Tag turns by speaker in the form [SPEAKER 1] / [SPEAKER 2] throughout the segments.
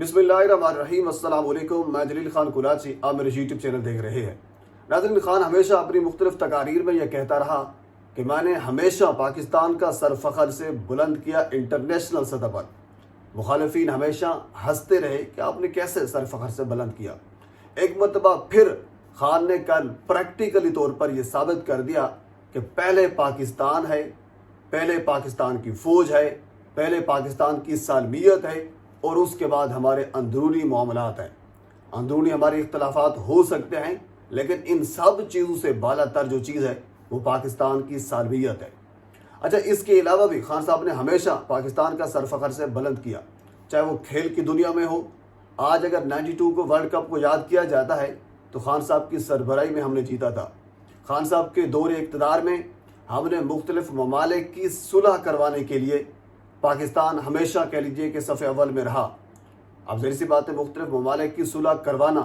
[SPEAKER 1] बिस्मिल्लाहिर्रहमानिर्रहीम। अस्सलाम वालेकुम। मैं जलील खान कुराची, आप मेरे यूट्यूब चैनल देख रहे हैं। नाज़रीन, खान हमेशा अपनी मुख्तलिफ तकारीर में यह कहता रहा कि मैंने हमेशा पाकिस्तान का सर फ़ख्र से बुलंद किया इंटरनेशनल सतह पर। मुखालिफिन हमेशा हंसते रहे कि आपने कैसे सर फ़ख्र से बुलंद किया। एक मरतबा फिर खान ने कल प्रैक्टिकली तौर पर यह साबित कर दिया कि पहले पाकिस्तान है, पहले पाकिस्तान की फ़ौज है, पहले पाकिस्तान की सालमियत है और उसके बाद हमारे अंदरूनी मामलात हैं। अंदरूनी हमारे इख्तलाफात हो सकते हैं, लेकिन इन सब चीज़ों से बालातर जो चीज़ है वो पाकिस्तान की सालमियत है। अच्छा, इसके अलावा भी खान साहब ने हमेशा पाकिस्तान का सर फ़ख्र से बुलंद किया, चाहे वो खेल की दुनिया में हो। आज अगर 92 को वर्ल्ड कप को याद किया जाता है तो खान साहब की सरबराही में हमने जीता था। खान साहब के दौरे इक़्तिदार में हमने मुख्तलिफ ममालिक की सुलह करवाने के लिए पाकिस्तान हमेशा कह लीजिए कि सफ़े अव्वल में रहा। अब ज़ाहिर सी बात है, मुख्तलिफ ममालिक की सुलह करवाना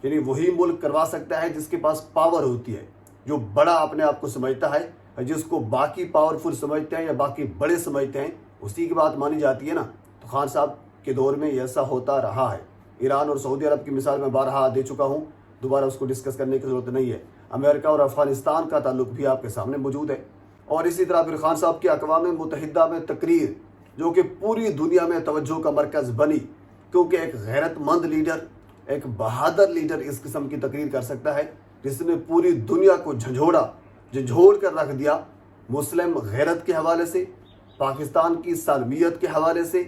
[SPEAKER 1] यानी वही मुल्क करवा सकता है जिसके पास पावर होती है, जो बड़ा अपने आप को समझता है, जिसको बाकी पावरफुल समझते हैं या बाकी बड़े समझते हैं, उसी की बात मानी जाती है ना। तो खान साहब के दौर में ऐसा होता रहा है। ईरान और सऊदी अरब की मिसाल मैं बारहा दे चुका हूँ, दोबारा उसको डिस्कस करने की ज़रूरत नहीं है। अमेरिका और अफ़गानिस्तान का ताल्लुक भी आपके सामने मौजूद है। और इसी तरह फिर खान साहब की अक़वाम मुत्तहिदा में तकरीर, जो कि पूरी दुनिया में तवज्जो का मरकज़ बनी, क्योंकि एक गैरतमंद लीडर, एक बहादुर लीडर इस किस्म की तकरीर कर सकता है जिसने पूरी दुनिया को झंझोड़ कर रख दिया। मुस्लिम गैरत के हवाले से, पाकिस्तान की सालमियत के हवाले से,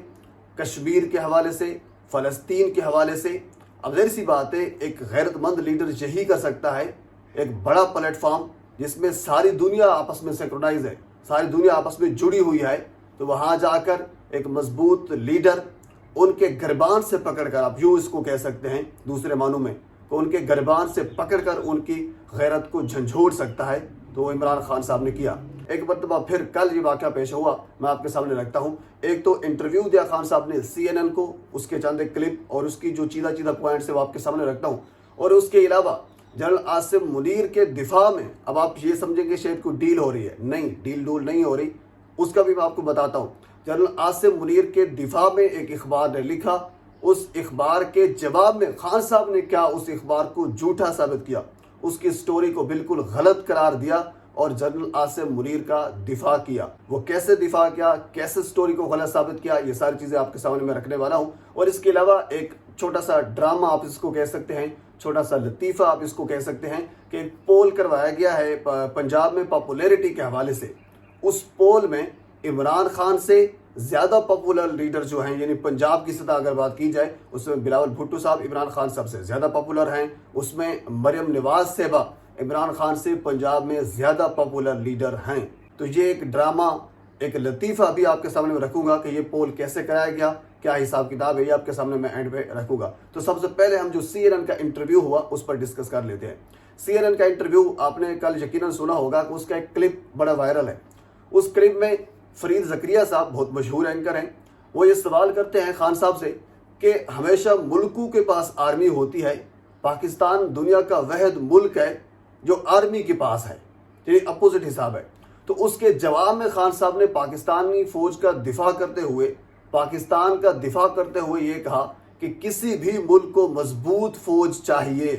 [SPEAKER 1] कश्मीर के हवाले से, फ़लस्तीन के हवाले से। अब ज़ाहिर सी बात है, एक गैरतमंद लीडर यही कर सकता है। एक बड़ा प्लेटफॉर्म जिसमें सारी दुनिया आपस में सिंक्रोनाइज है, सारी दुनिया आपस में जुड़ी हुई है, तो वहाँ जाकर एक मजबूत लीडर उनके गिरबान से पकड़कर, आप यूँ इसको कह सकते हैं दूसरे मानों में, तो उनके गिरबान से पकड़कर उनकी गैरत को झंझोड़ सकता है। तो वो इमरान खान साहब ने किया। एक मरतबा फिर कल ये वाक़या पेश हुआ, मैं आपके सामने रखता हूँ। एक तो इंटरव्यू दिया खान साहब ने CNN को, उसके चंद एक क्लिप और उसकी जो चीदा पॉइंट्स है वो आपके सामने रखता हूँ। और उसके अलावा जनरल आसिम मुनीर के दिफा में, अब आप ये समझेंगे शायद कोई डील हो रही है, नहीं, डील डूल नहीं हो रही, उसका भी मैं आपको बताता हूँ। जनरल आसिम मुनीर के दिफा में एक अखबार ने लिखा, उस अखबार के जवाब में खान साहब ने क्या उस अखबार को झूठा साबित किया, उसकी स्टोरी को बिल्कुल गलत करार दिया और जनरल आसिम मुनीर का दिफा किया। वो कैसे दिफा किया, कैसे स्टोरी को गलत साबित किया, ये सारी चीज़ें आपके सामने मैं रखने वाला हूँ। और इसके अलावा एक छोटा सा ड्रामा आप इसको कह सकते हैं, छोटा सा लतीफ़ा आप इसको कह सकते हैं कि एक पोल करवाया गया है पंजाब में पॉपुलैरिटी के हवाले से। उस पोल में इमरान खान से ज़्यादा पॉपुलर लीडर जो हैं, यानी पंजाब की सतह अगर बात की जाए, उसमें बिलावल भुट्टो साहब इमरान खान साहब से ज़्यादा पॉपुलर हैं। उसमें मरियम नवाज साहबा इमरान खान से पंजाब में ज़्यादा पॉपुलर लीडर हैं। तो ये एक ड्रामा, एक लतीफ़ा भी आपके सामने में रखूँगा कि ये पोल कैसे कराया गया, क्या हिसाब किताब है, ये आपके सामने मैं एंड पे रखूँगा। तो सबसे पहले हम जो CNN का इंटरव्यू हुआ उस पर डिस्कस कर लेते हैं। CNN का इंटरव्यू आपने कल यकीनन सुना होगा कि उसका एक क्लिप बड़ा वायरल है। उस क्लिप में फरीद ज़करिया साहब, बहुत मशहूर एंकर हैं, वो ये सवाल करते हैं खान साहब से कि हमेशा मुल्कों के पास आर्मी होती है, पाकिस्तान दुनिया का वहद मुल्क है जो आर्मी के पास है, ये अपोजिट हिसाब है। तो उसके जवाब में खान साहब ने पाकिस्तानी फ़ौज का दिफा करते हुए, पाकिस्तान का दिफा करते हुए ये कहा कि किसी भी मुल्क को मजबूत फ़ौज चाहिए,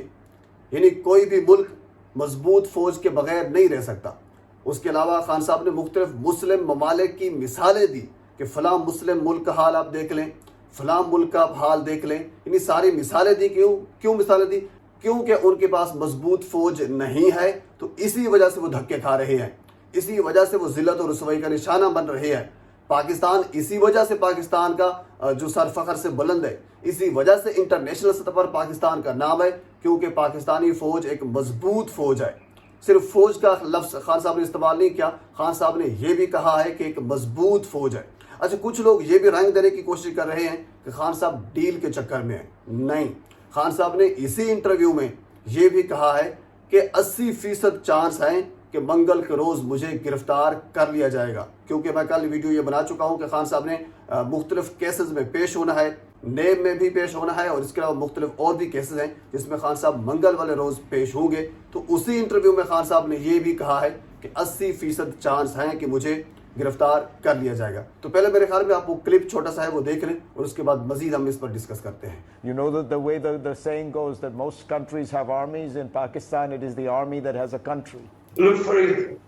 [SPEAKER 1] यानी कोई भी मुल्क मजबूत फ़ौज के बगैर नहीं रह सकता। उसके अलावा खान साहब ने मुख्तलिफ मुस्लिम ममालिक की मिसालें दी कि फ़लाँ मुस्लिम मुल्क का हाल आप देख लें, फ़लाँ मुल्क का हाल देख लें, यानी सारी मिसालें दी। क्यों मिसालें दी? क्योंकि उनके पास मजबूत फ़ौज नहीं है, तो इसी वजह से वो धक्के खा रहे हैं, इसी वजह से वो ज़िल्लत और रुसवाई का निशाना बन रहे हैं। पाकिस्तान इसी वजह से, पाकिस्तान का जो सर फ़ख्र से बुलंद है, इसी वजह से इंटरनेशनल सतह पर पाकिस्तान का नाम है, क्योंकि पाकिस्तानी फ़ौज एक मजबूत फ़ौज है। सिर्फ फ़ौज का लफ्ज़ खान साहब ने इस्तेमाल नहीं किया, खान साहब ने यह भी कहा है कि एक मजबूत फ़ौज है। अच्छा, कुछ लोग ये भी रंग देने की कोशिश कर रहे हैं कि खान साहब डील के चक्कर में हैं। नहीं, खान साहब ने इसी इंटरव्यू में ये भी कहा है कि 80% चांस हैं कि मंगल के रोज़ मुझे गिरफ्तार कर लिया जाएगा, क्योंकि मैं कल वीडियो ये बना चुका हूँ कि खान साहब ने मुख्तलिफ केसेस में पेश होना है, नेब में भी पेश होना है, और इसके अलावा मुख्तलिफ और भी केसेस हैं जिसमें खान साहब मंगल वाले रोज़ पेश होंगे। तो उसी इंटरव्यू में खान साहब ने यह भी कहा है कि 80% चांस हैं कि मुझे गिरफ्तार कर लिया जाएगा. तो पहले मेरे ख्याल में आप वो क्लिप छोटा सा है वो देख लें और उसके बाद मजीद हम इस पर डिस्कस करते हैं.
[SPEAKER 2] You know that the way the saying goes that most countries have armies. In Pakistan, it is the army that has a country.
[SPEAKER 3] Look, Farid,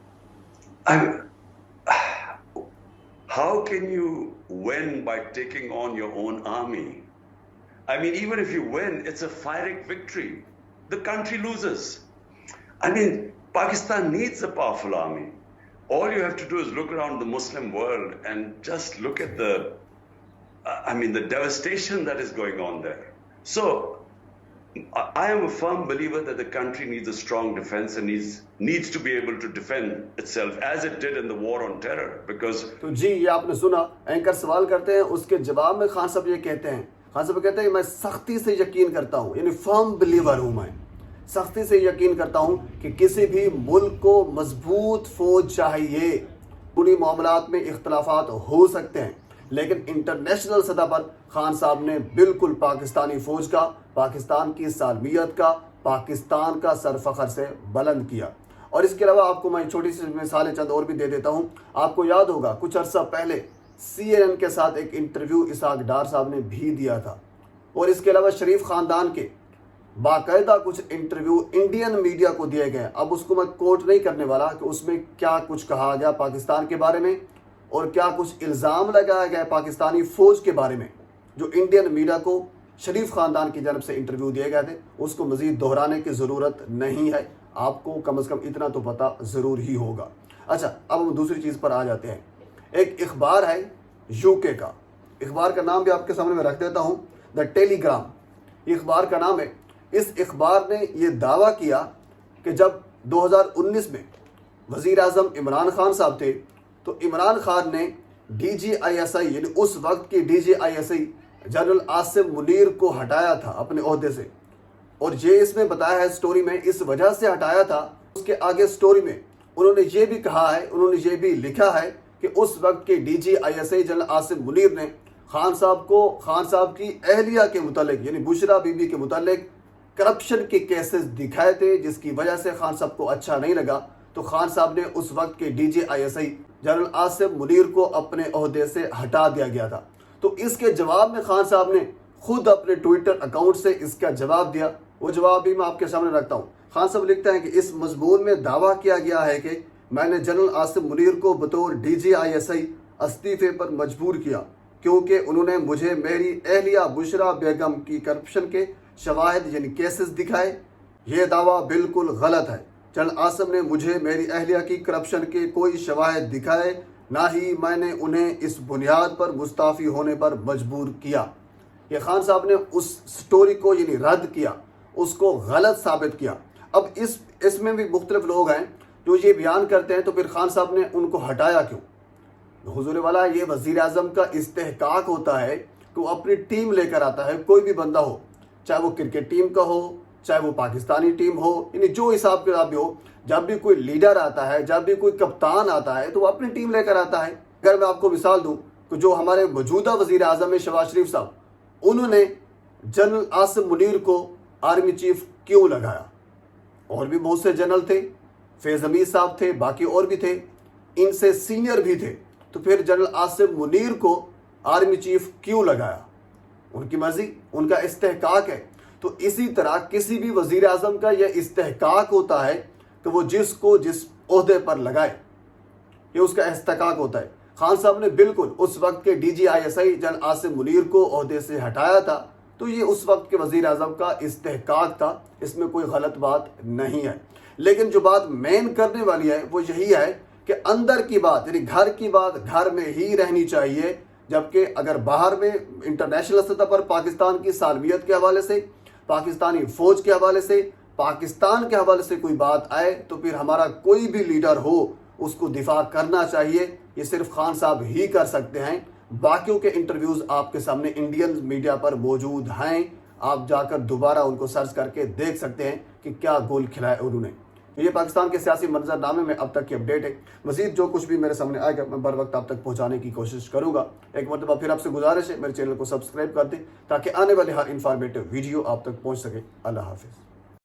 [SPEAKER 3] how can you win by taking on your own army? I mean, even if you win, it's a Pyrrhic victory. The country loses. I mean, Pakistan needs a powerful army. All you have to do is look around the Muslim world and just look at the devastation that is going on there. So, I am a firm believer that the country needs a strong defense and needs to be able to defend itself as it did in the war on terror. Because
[SPEAKER 1] तो जी ये आपने सुना, anchor सवाल करते हैं, उसके जवाब में खान साहब ये कहते हैं, खान साहब कहते हैं कि मैं सख्ती से यकीन करता हूँ, यानी फर्म बिलीवर हूँ, मैं सख्ती से यकीन करता हूँ कि किसी भी मुल्क को मजबूत फौज चाहिए. पूरी मामलात में इख्तलाफात हो सकते हैं, लेकिन इंटरनेशनल सतह पर खान साहब ने बिल्कुल पाकिस्तानी फौज का, पाकिस्तान की सालमियत का, पाकिस्तान का सरफखर से बुलंद किया. और इसके अलावा आपको मैं छोटी सी मिसालें चंद और भी दे देता हूँ. आपको याद होगा कुछ अरसा पहले CNN के साथ एक इंटरव्यू इसहाक डार साहब ने भी दिया था, और इसके अलावा शरीफ ख़ानदान के बाकायदा कुछ इंटरव्यू इंडियन मीडिया को दिए गए. अब उसको मैं कोट नहीं करने वाला कि उसमें क्या कुछ कहा गया पाकिस्तान के बारे में और क्या कुछ इल्ज़ाम लगाया गया पाकिस्तानी फ़ौज के बारे में. जो इंडियन मीडिया को शरीफ ख़ानदान की जानब से इंटरव्यू दिए गए थे, उसको मज़ीद दोहराने की ज़रूरत नहीं है. आपको कम से कम इतना तो पता ज़रूर ही होगा. अच्छा, अब हम दूसरी चीज़ पर आ जाते हैं. एक इखबार है UK का, इखबार का नाम भी आपके सामने मैं रख देता हूँ, द टेलीग्राम, ये इखबार का नाम है. इस इखबार ने ये दावा किया कि जब 2019 में वज़ीर आज़म इमरान खान साहब थे, तो इमरान खान ने DGISI यानी उस वक्त की DGISI जनरल आसिम मुनीर को हटाया था अपने ओहदे से. और ये इसमें बताया है स्टोरी में, इस वजह से हटाया था. उसके आगे स्टोरी में उन्होंने ये भी कहा है, उन्होंने ये भी लिखा है कि उस वक्त के DGISI जनरल आसिम मुनीर ने खान साहब को, खान साहब की अहलिया के मुतालिक यानी बुशरा बीबी के मुतालिक करप्शन के केसेस दिखाए थे, जिसकी वजह से खान साहब को अच्छा नहीं लगा. तो खान साहब ने उस वक्त के DGISI जनरल आसिम मुनीर को अपने ओहदे से हटा दिया गया था. तो इसके जवाब में खान साहब ने खुद अपने ट्विटर अकाउंट से इसका जवाब दिया. वो जवाब भी मैं आपके सामने रखता हूँ. खान साहब लिखते हैं कि इस मजमून में दावा किया गया है कि मैंने जनरल आसिम मुनीर को बतौर DGISI इस्तीफे पर मजबूर किया, क्योंकि उन्होंने मुझे मेरी अहलिया बुशरा बेगम की करप्शन के शवाहिद यानी केसेस दिखाए. ये दावा बिल्कुल गलत है. जनरल आसिम ने मुझे मेरी अहलिया की करप्शन के कोई शवाहिद दिखाए, ना ही मैंने उन्हें इस बुनियाद पर मुस्ताफ़ी होने पर मजबूर किया. ये खान साहब ने उस स्टोरी को यानी रद्द किया, उसको गलत साबित किया. अब इसमें भी मुख्तलिफ लोग हैं जो ये बयान करते हैं, तो फिर खान साहब ने उनको हटाया क्यों? हुजूर वाला, ये वज़ीर आज़म का इस्तेहकाक होता है कि वो अपनी टीम लेकर आता है. कोई भी बंदा हो, चाहे वो क्रिकेट टीम का हो, चाहे वो पाकिस्तानी टीम हो, यानी जो हिसाब किताब भी हो, जब भी कोई लीडर आता है, जब भी कोई कप्तान आता है, तो वो अपनी टीम लेकर आता है. अगर मैं आपको मिसाल दूं कि जो हमारे मौजूदा वज़ीर आज़म है शहबाज शरीफ साहब, उन्होंने जनरल आसिम मुनीर को आर्मी चीफ क्यों लगाया? और भी बहुत से जनरल थे, फैज़ हमीद साहब थे, बाकी और भी थे, इनसे सीनियर भी थे. तो फिर जनरल आसिम मुनीर को आर्मी चीफ क्यों लगाया? उनकी मर्जी, उनका इस्तेहकाक है. तो इसी तरह किसी भी वज़ीर आज़म का यह इस्तेहकाक होता है कि वो जिसको जिस ओहदे पर लगाए, ये उसका इस्तेहकाक होता है. खान साहब ने बिल्कुल उस वक्त के DGISI जनरल आसिम मुनीर को ओहदे से हटाया था, तो ये उस वक्त के वज़ीर आज़म का इस्तेहकाक था, इसमें कोई गलत बात नहीं है. लेकिन जो बात मेन करने वाली है वो यही है कि अंदर की बात यानी घर की बात घर में ही रहनी चाहिए, जबकि अगर बाहर में इंटरनेशनल सतह पर पाकिस्तान की सालमियत के हवाले से, पाकिस्तानी फ़ौज के हवाले से, पाकिस्तान के हवाले से कोई बात आए, तो फिर हमारा कोई भी लीडर हो उसको दिफा करना चाहिए. ये सिर्फ खान साहब ही कर सकते हैं. बाकियों के इंटरव्यूज़ आपके सामने इंडियन मीडिया पर मौजूद हैं, आप जाकर दोबारा उनको सर्च करके देख सकते हैं कि क्या गोल खिलाया उन्होंने. ये पाकिस्तान के सियासी मंजरनामे में अब तक की अपडेट है. मज़ीद जो कुछ भी मेरे सामने आएगा मैं बर वक्त आप तक पहुँचाने की कोशिश करूँगा. एक मरतबा फिर आपसे गुजारिश है मेरे चैनल को सब्सक्राइब कर दें ताकि आने वाले हर इंफॉर्मेटिव वीडियो आप तक पहुँच सके. अल्लाह हाफिज़.